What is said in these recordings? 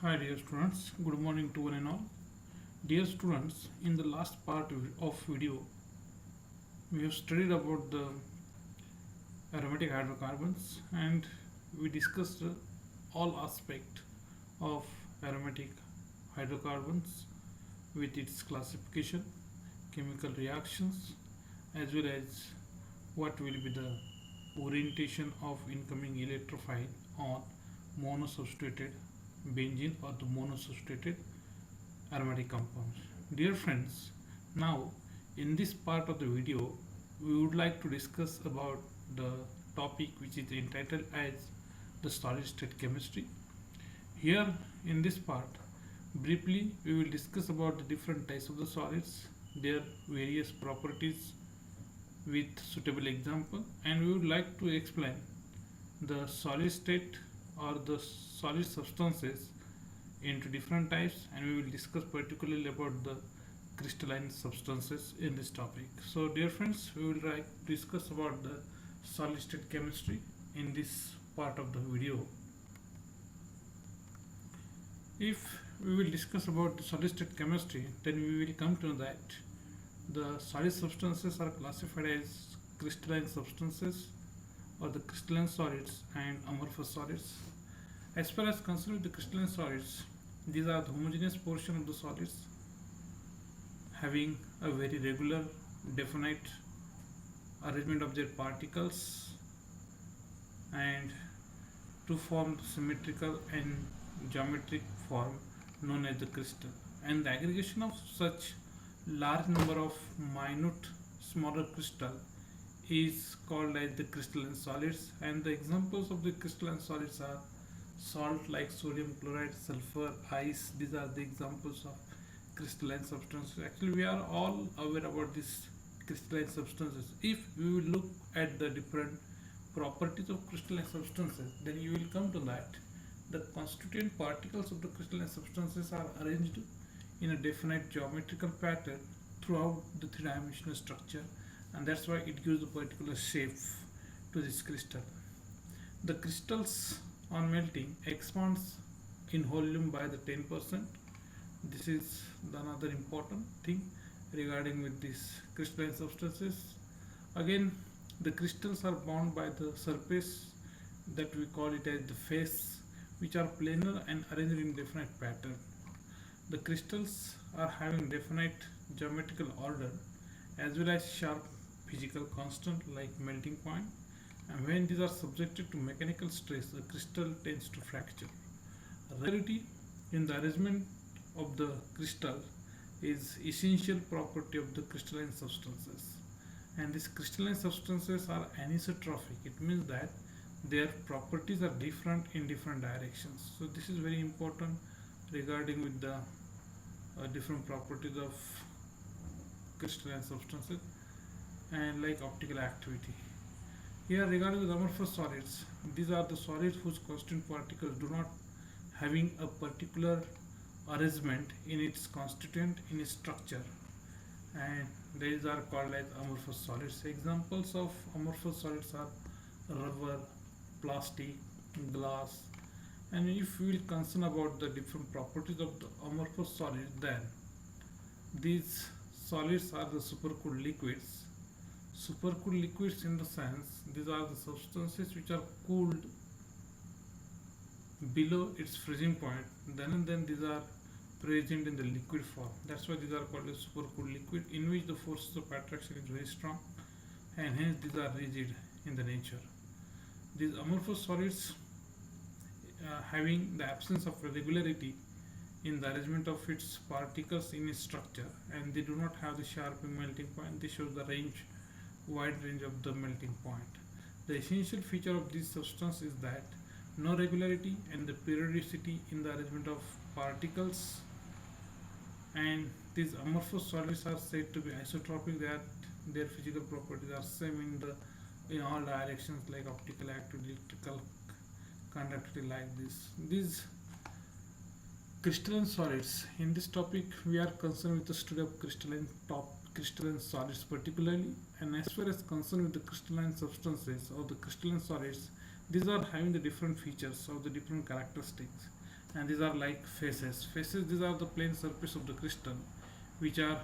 Hi dear students, good morning to one and all. Dear students, in the last part of video, we have studied about the aromatic hydrocarbons and we discussed all aspect of aromatic hydrocarbons with its classification, chemical reactions, as well as what will be the orientation of incoming electrophile on monosubstituted benzene or the monosubstituted aromatic compounds. Dear friends, now in this part of the video, we would like to discuss about the topic which is entitled as the solid state chemistry. Here in this part, briefly we will discuss about the different types of the solids, their various properties with suitable example, and we would like to explain the solid state or the solid substances into different types, and we will discuss particularly about the crystalline substances in this topic. So dear friends, we will discuss about the solid state chemistry in this part of the video. If we will discuss about the solid state chemistry, then we will come to know that the solid substances are classified as crystalline substances or the crystalline solids and amorphous solids. As far as concerned with the crystalline solids, these are the homogeneous portion of the solids having a very regular, definite arrangement of their particles and to form symmetrical and geometric form known as the crystal. And the aggregation of such large number of minute smaller crystal is called as the crystalline solids, and the examples of the crystalline solids are salt like sodium chloride, sulfur, ice. These are the examples of crystalline substances. Actually, we are all aware about these crystalline substances. If we will look at the different properties of crystalline substances, then you will come to that the constituent particles of the crystalline substances are arranged in a definite geometrical pattern throughout the three-dimensional structure, and that's why it gives a particular shape to this crystal. The crystals on melting expands in volume by the 10%. This is the another important thing regarding with these crystalline substances. Again, the crystals are bound by the surface that we call it as the face, which are planar and arranged in definite pattern. The crystals are having definite geometrical order as well as sharp physical constant like melting point, and when these are subjected to mechanical stress, the crystal tends to fracture. Regularity in the arrangement of the crystal is essential property of the crystalline substances, and these crystalline substances are anisotropic. It means that their properties are different in different directions. So this is very important regarding with the different properties of crystalline substances and like optical activity. Here regarding with amorphous solids, these are the solids whose constituent particles do not having a particular arrangement in its constituent in its structure, and these are called as amorphous solids. Examples of amorphous solids are rubber, plastic, glass. And if we will concern about the different properties of the amorphous solids, then these solids are the supercooled liquids. Supercooled liquids in the sense these are the substances which are cooled below its freezing point, then and then these are present in the liquid form. That's why these are called as supercooled liquid, in which the forces of attraction is very strong and hence these are rigid in the nature. These amorphous solids having the absence of regularity in the arrangement of its particles in its structure, and they do not have the sharp melting point. They show the wide range of the melting point. The essential feature of this substance is that no regularity and the periodicity in the arrangement of particles, and these amorphous solids are said to be isotropic, that their physical properties are same in all directions like optical activity, electrical conductivity like this. These crystalline solids, in this topic we are concerned with the study of crystalline solids particularly, and as far as concerned with the crystalline substances or the crystalline solids, these are having the different features or the different characteristics. and these are like faces. Faces, these are the plane surface of the crystal, which are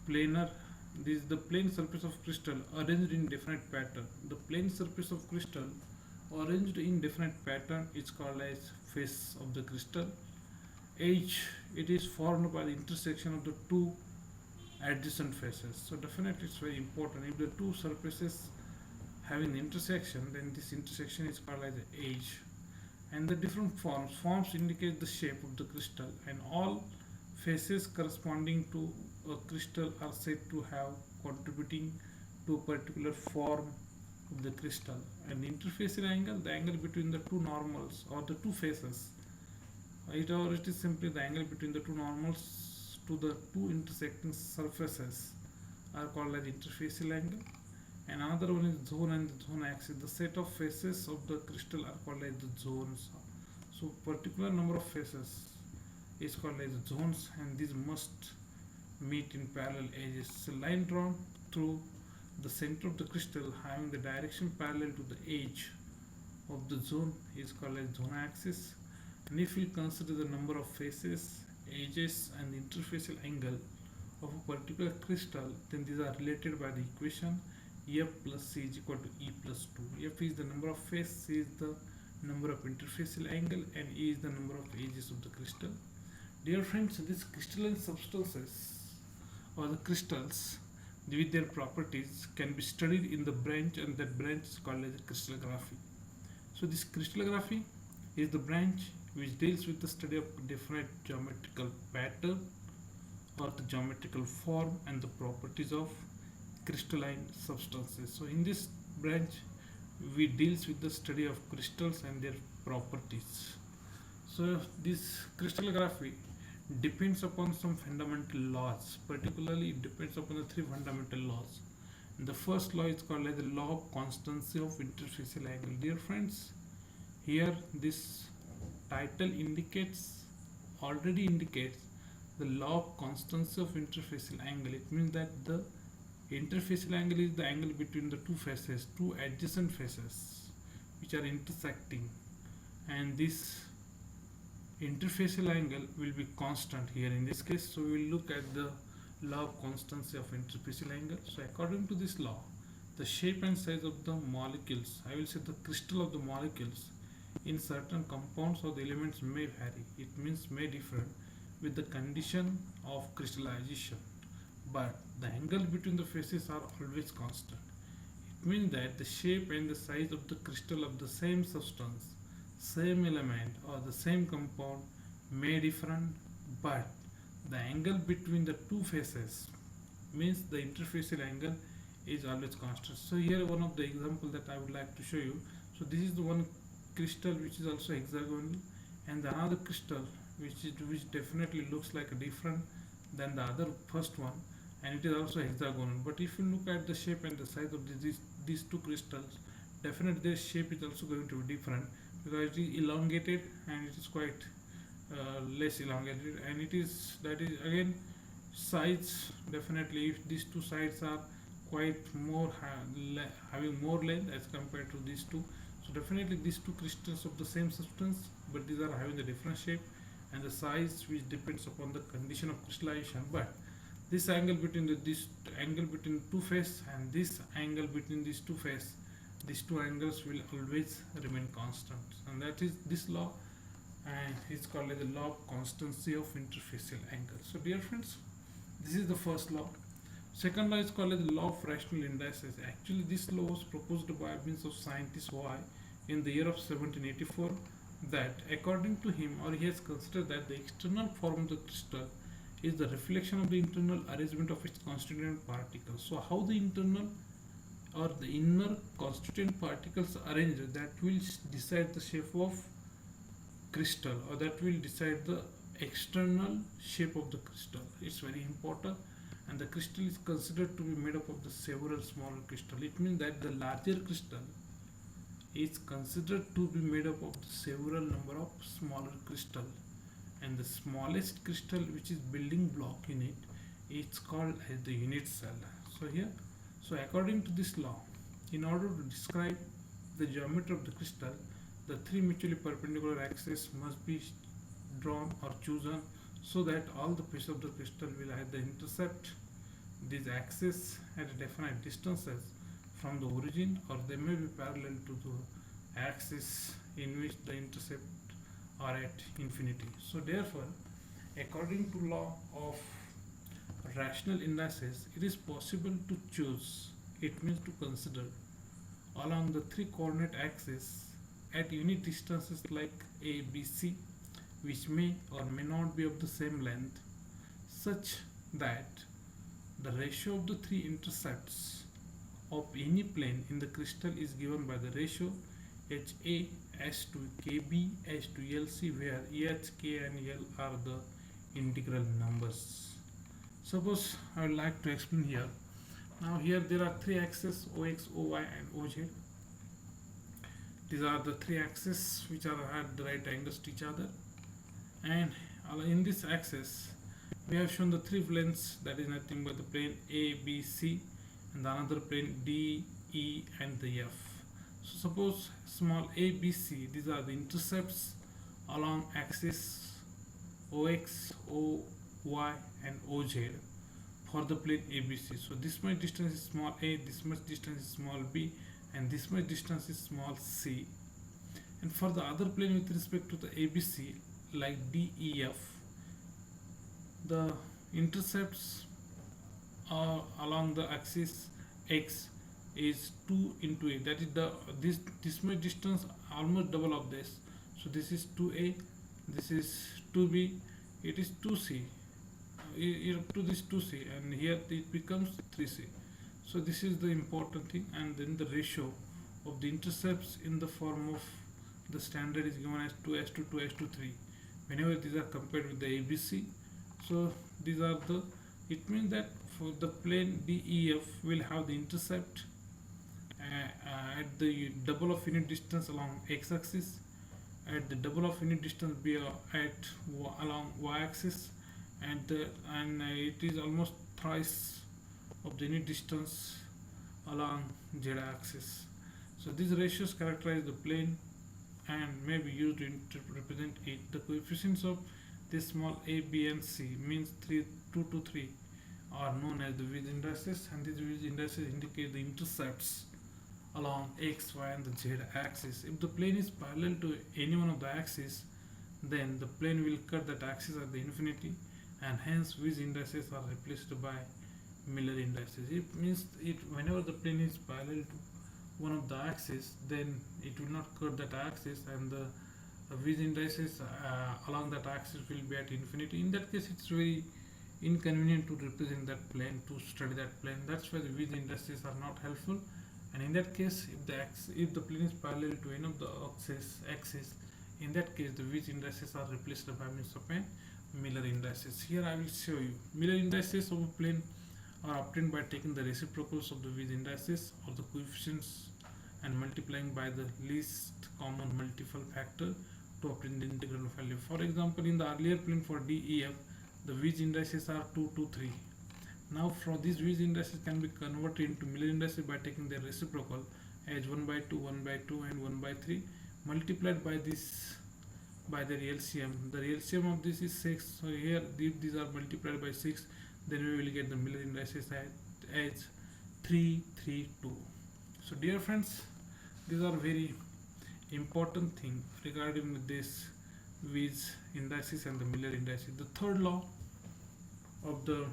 planar. This is the plane surface of crystal arranged in different pattern. The plane surface of crystal arranged in different pattern is called as face of the crystal. Edge, it is formed by the intersection of the two adjacent faces. So definitely it's very important. If the two surfaces have an intersection, then this intersection is called as the edge. And the different forms indicate the shape of the crystal, and all faces corresponding to a crystal are said to have contributing to a particular form of the crystal. And interfacial angle, the angle between the two normals or the two faces, it is simply the angle between the two normals to the two intersecting surfaces are called as interfacial angle. And another one is zone and the zone axis. The set of faces of the crystal are called as the zones. So particular number of faces is called as zones, and these must meet in parallel edges. A line drawn through the center of the crystal having the direction parallel to the edge of the zone is called as zone axis. And if we consider the number of faces, edges and interfacial angle of a particular crystal, then these are related by the equation F plus C is equal to E plus 2. F is the number of faces, C is the number of interfacial angle, and E is the number of edges of the crystal. Dear friends, these crystalline substances or the crystals with their properties can be studied in the branch, and that branch is called as crystallography. So this crystallography is the branch which deals with the study of different geometrical pattern or the geometrical form and the properties of crystalline substances. So in this branch we deals with the study of crystals and their properties. So this crystallography depends upon some fundamental laws. Particularly it depends upon the three fundamental laws. The first law is called as the law of constancy of interfacial angle. Dear friends, here this title already indicates the law of constancy of interfacial angle. It means that the interfacial angle is the angle between the two faces, two adjacent faces which are intersecting, and this interfacial angle will be constant here in this case. So we will look at the law of constancy of interfacial angle. So according to this law, the shape and size of the molecules, I will say the crystal of the molecules in certain compounds or the elements may vary. It means may differ with the condition of crystallization, but the angle between the faces are always constant. It means that the shape and the size of the crystal of the same substance, same element or the same compound may differ, but the angle between the two faces means the interfacial angle is always constant. So here one of the example that I would like to show you. So this is the one crystal which is also hexagonal, and the other crystal which definitely looks like a different than the other first one, and it is also hexagonal. But if you look at the shape and the size of these two crystals, definitely their shape is also going to be different, because it is elongated and it is quite less elongated, and it is that is again sides. Definitely if these two sides are quite more having more length as compared to these two, so definitely these two crystals of the same substance, but these are having a different shape and the size which depends upon the condition of crystallization. But this angle between this angle between two faces and this angle between these two faces, these two angles will always remain constant, and that is this law, and it's called as the law of constancy of interfacial angle. So dear friends, this is the first law. Second law is called as the law of rational indices. Actually this law was proposed by means of scientist Y in the year of 1784, that according to him, or he has considered that the external form of the crystal is the reflection of the internal arrangement of its constituent particles. So how the internal or the inner constituent particles arranged, that will decide the shape of crystal, or that will decide the external shape of the crystal. It's very important, and the crystal is considered to be made up of the several smaller crystals. It means that the larger crystal is considered to be made up of the several number of smaller crystal, and the smallest crystal, which is building block in it, it's called as the unit cell. So according to this law, in order to describe the geometry of the crystal, the three mutually perpendicular axes must be drawn or chosen so that all the pieces of the crystal will either intercept these axes at definite distances from the origin, or they may be parallel to the axis in which the intercept are at infinity. So therefore, according to law of rational indices, it is possible to choose, it means to consider, along the three coordinate axes at unit distances like a, b, c, which may or may not be of the same length, such that the ratio of the three intercepts of any plane in the crystal is given by the ratio HA as to KB as to LC, where H, K and L are the integral numbers. Suppose I would like to explain here. Now here there are three axes OX, OY and OZ. These are the three axes which are at the right angles to each other, and in this axis we have shown the three planes, that is nothing but the plane A, B, C, and the another plane D, E and the F. So suppose small a, b, c, these are the intercepts along axis OX, OY and OZ for the plane ABC. So this much distance is small a, this much distance is small b, and this much distance is small c. And for the other plane with respect to the ABC, like DEF, the intercepts along the axis X is 2 into a, that is this much distance, almost double of this. So this is 2a, this is 2b, it is 2c, up to this 2c, and here it becomes 3c. So this is the important thing. And then the ratio of the intercepts in the form of the standard is given as 2s to 2s to 3 whenever these are compared with the ABC. So these are the, it means that for the plane DEF will have the intercept at the double of unit distance along x-axis, at the double of unit distance be along y-axis, and it is almost thrice of the unit distance along z-axis. So these ratios characterize the plane and may be used to represent it. The coefficients of this small a, b and c means 2 to 3 are known as the Wiedge indices, and these Wiedge indices indicate the intercepts along x, y and the z axis. If the plane is parallel to any one of the axes, then the plane will cut that axis at the infinity, and hence Wiedge indices are replaced by Miller indices. It means whenever the plane is parallel to one of the axes, then it will not cut that axis, and the Wiedge indices along that axis will be at infinity. In that case, it's very inconvenient to represent that plane, to study that plane. That's why the Wiedge indices are not helpful. And in that case, if the plane is parallel to any of the axis, in that case the Wiedge indices are replaced by means of Miller indices. Here I will show you. Miller indices of a plane are obtained by taking the reciprocals of the Wiedge indices or the coefficients and multiplying by the least common multiple factor to obtain the integral value. For example, in the earlier plane for DEF, the Wiedge indices are 2, 2, 3. Now from these Wiedge indices can be converted into Miller indices by taking their reciprocal as 1 by 2, 1 by 2 and 1 by 3 multiplied by this by their LCM. The LCM of this is 6. So here if these are multiplied by 6, then we will get the Miller indices as 3, 3, 2. So dear friends, these are very important thing regarding this Wiedge indices and the Miller indices. The third law of the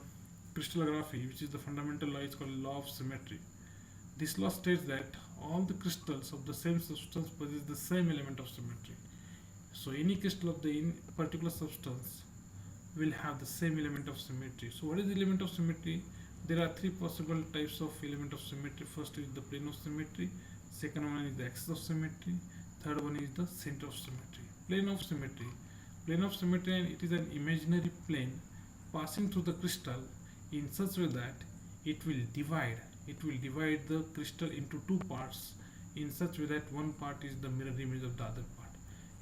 crystallography, which is the fundamental law, is called law of symmetry. This law states that all the crystals of the same substance possess the same element of symmetry. So any crystal of the particular substance will have the same element of symmetry. So what is the element of symmetry? There are three possible types of element of symmetry. First is the plane of symmetry, second one is the axis of symmetry, third one is the center of symmetry. Plane of symmetry. Plane of symmetry, and it is an imaginary plane passing through the crystal in such way that it will divide the crystal into two parts in such way that one part is the mirror image of the other part.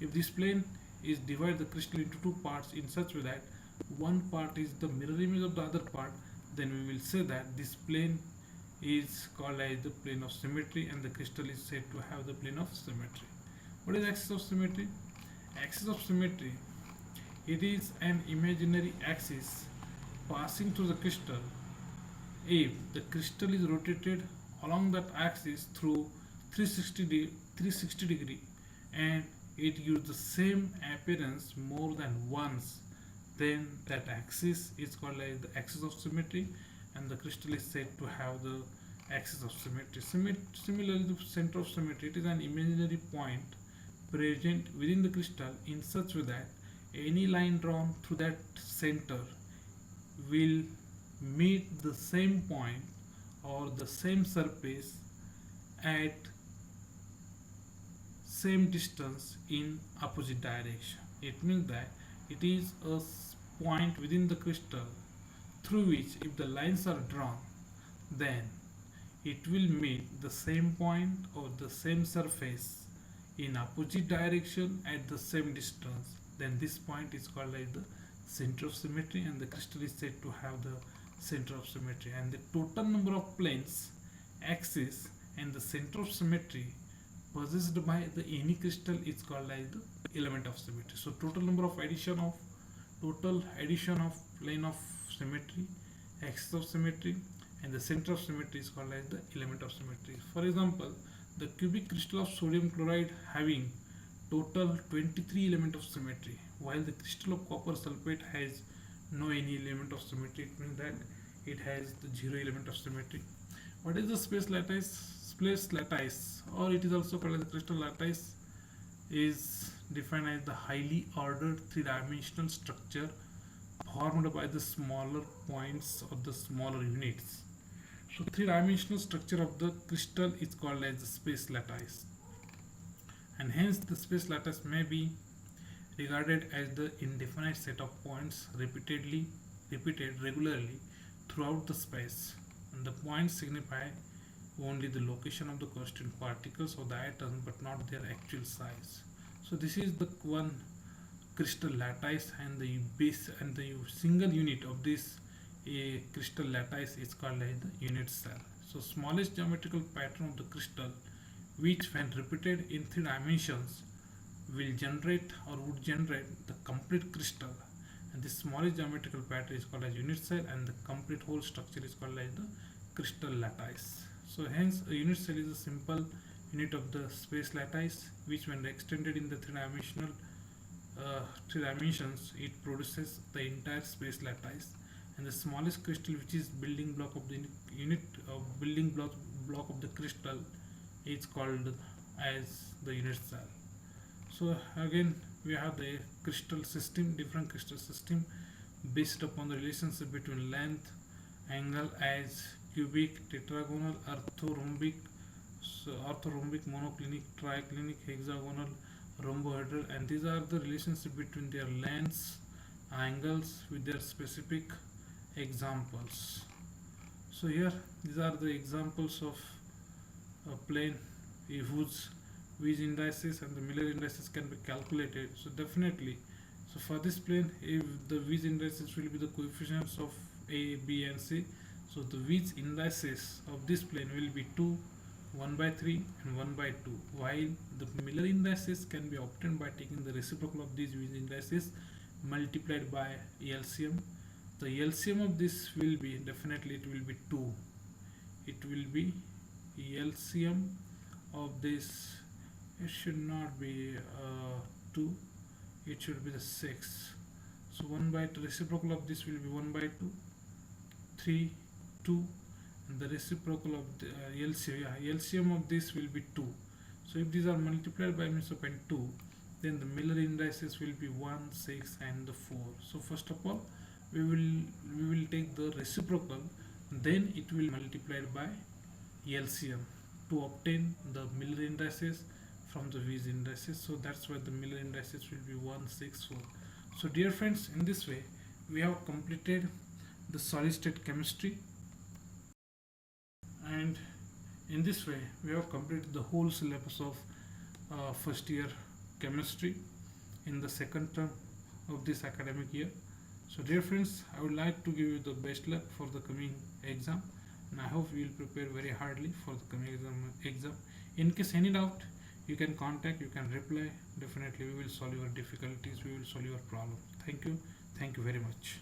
If this plane is divide the crystal into two parts in such way that one part is the mirror image of the other part, then we will say that this plane is called as the plane of symmetry, and the crystal is said to have the plane of symmetry. What is axis of symmetry? Axis of symmetry It is an imaginary axis passing through the crystal. If the crystal is rotated along that axis through 360 degree and it gives the same appearance more than once, then that axis is called like the axis of symmetry, and the crystal is said to have the axis of symmetry. Similarly, the center of symmetry, it is an imaginary point present within the crystal in such way that any line drawn through that center will meet the same point or the same surface at same distance in opposite direction. It means that it is a point within the crystal through which if the lines are drawn, then it will meet the same point or the same surface in opposite direction at the same distance. Then this point is called like the center of symmetry, and the crystal is said to have the center of symmetry. And the total number of planes, axis, and the center of symmetry possessed by the any crystal is called like the element of symmetry. So total addition of plane of symmetry, axis of symmetry, and the center of symmetry is called as the element of symmetry. For example, the cubic crystal of sodium chloride having total 23 element of symmetry, while the crystal of copper sulfate has no any element of symmetry. It means that it has the zero element of symmetry. What is the space lattice? Space lattice, or it is also called as the crystal lattice, is defined as the highly ordered three-dimensional structure formed by the smaller points of the smaller units. So three-dimensional structure of the crystal is called as the space lattice, and hence the space lattice may be regarded as the indefinite set of points repeated regularly throughout the space, and the points signify only the location of the constant particles or the atoms but not their actual size. So this is the one crystal lattice, and the base and the single unit of this crystal lattice is called as the unit cell. So smallest geometrical pattern of the crystal, which when repeated in three dimensions will generate or would generate the complete crystal, and this smallest geometrical pattern is called as unit cell, and the complete whole structure is called as the crystal lattice. So hence a unit cell is a simple unit of the space lattice, which when extended in the three dimensions, it produces the entire space lattice. And the smallest crystal, which is building block of the unit of building block of the crystal, is called as the unit cell. So again we have the crystal system, different crystal system based upon the relationship between length, angle as cubic, tetragonal, orthorhombic, monoclinic, triclinic, hexagonal, rhombohedral, and these are the relationship between their lengths, angles with their specific examples. So here these are the examples of a plane whose V's indices and the Miller indices can be calculated. So definitely, so for this plane, if the V's indices will be the coefficients of A, B and C, so the V's indices of this plane will be 2, 1 by 3 and 1 by 2, while the Miller indices can be obtained by taking the reciprocal of these V's indices multiplied by LCM. The LCM of this will be, definitely it will be 2. It will be LCM of this, it should not be 2, it should be the 6. So 1 by 2, reciprocal of this will be 1 by 2, 3, 2, and the reciprocal of the LCM of this will be 2. So if these are multiplied by means of 2, then the Miller indices will be 1, 6 and the 4. So first of all we will take the reciprocal, then it will multiplied by LCM to obtain the Miller indices from the V's indices. So that's why the Miller indices will be 1, 6, 4. So dear friends, in this way we have completed the solid state chemistry, and in this way we have completed the whole syllabus of first year chemistry in the second term of this academic year. So dear friends, I would like to give you the best luck for the coming exam, and I hope you will prepare very hardly for the coming exam. In case any doubt, You can contact, you can reply. Definitely, we will solve your difficulties, we will solve your problem. Thank you very much.